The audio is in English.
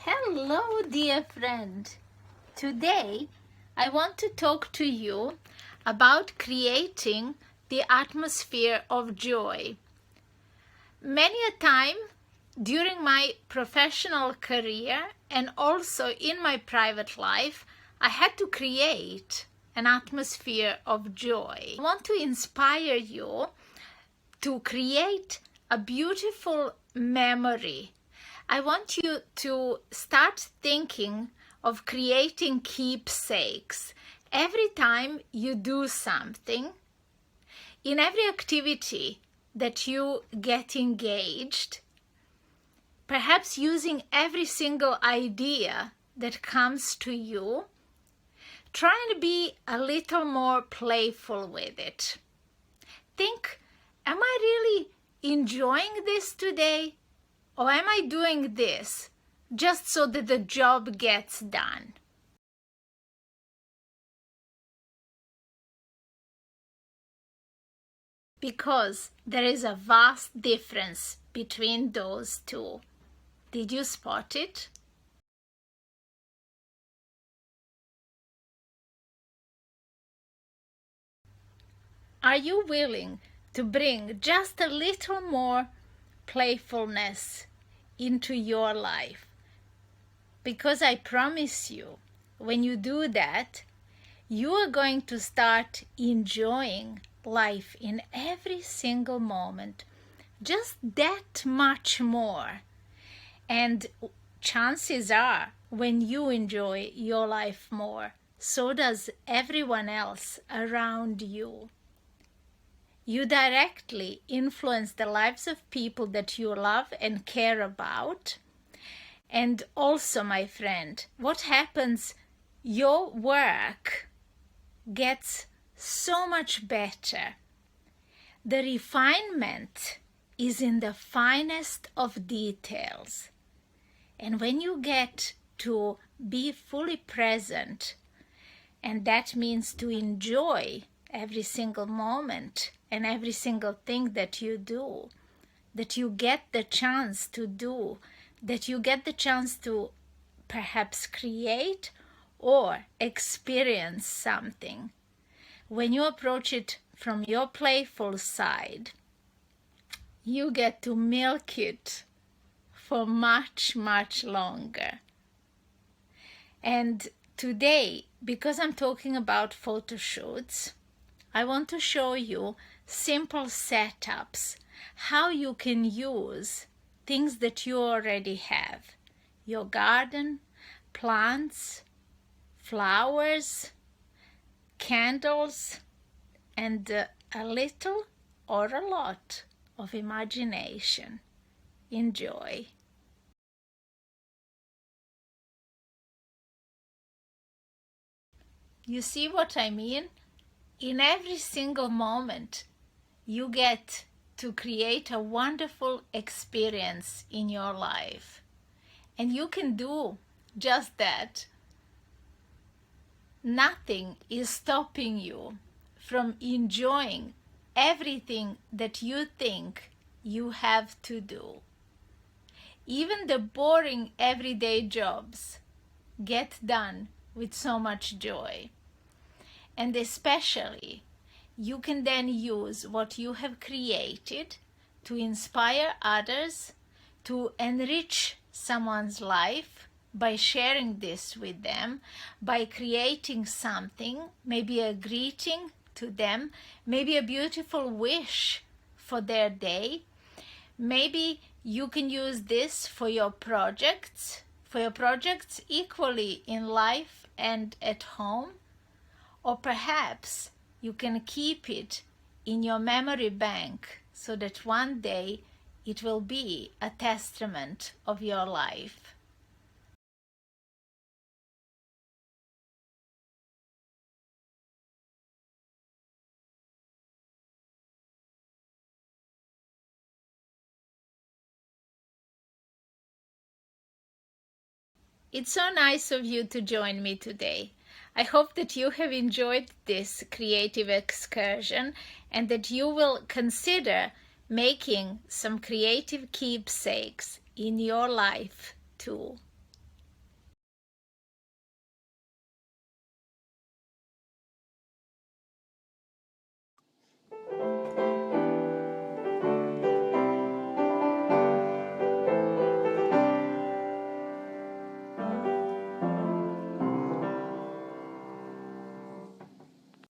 Hello, dear friend. Today, I want to talk to you about creating the atmosphere of joy. Many a time during my professional career and also in my private life, I had to create an atmosphere of joy. I want to inspire you to create a beautiful memory. I want you to start thinking of creating keepsakes. Every time you do something, in every activity that you get engaged, perhaps using every single idea that comes to you, try and be a little more playful with it. Think, am I really enjoying this today? Or am I doing this just so that the job gets done? Because there is a vast difference between those two. Did you spot it? Are you willing to bring just a little more playfulness into your life? Because I promise you, when you do that, you are going to start enjoying life in every single moment, just that much more. And chances are, when you enjoy your life more, so does everyone else around you. You directly influence the lives of people that you love and care about. And also, my friend, what happens, your work gets so much better. The refinement is in the finest of details. And when you get to be fully present, and that means to enjoy every single moment and every single thing that you do, that you get the chance to do, that you get the chance to perhaps create or experience something. When you approach it from your playful side, you get to milk it for much, much longer. And today, because I'm talking about photo shoots, I want to show you simple setups, how you can use things that you already have. Your garden, plants, flowers, candles, and a little or a lot of imagination. Enjoy. You see what I mean? In every single moment, you get to create a wonderful experience in your life. And you can do just that. Nothing is stopping you from enjoying everything that you think you have to do. Even the boring everyday jobs get done with so much joy. And especially, you can then use what you have created to inspire others, to enrich someone's life by sharing this with them, by creating something, maybe a greeting to them, maybe a beautiful wish for their day. Maybe you can use this for your projects equally in life and at home. Or perhaps you can keep it in your memory bank so that one day it will be a testament of your life. It's so nice of you to join me today. I hope that you have enjoyed this creative excursion and that you will consider making some creative keepsakes in your life too.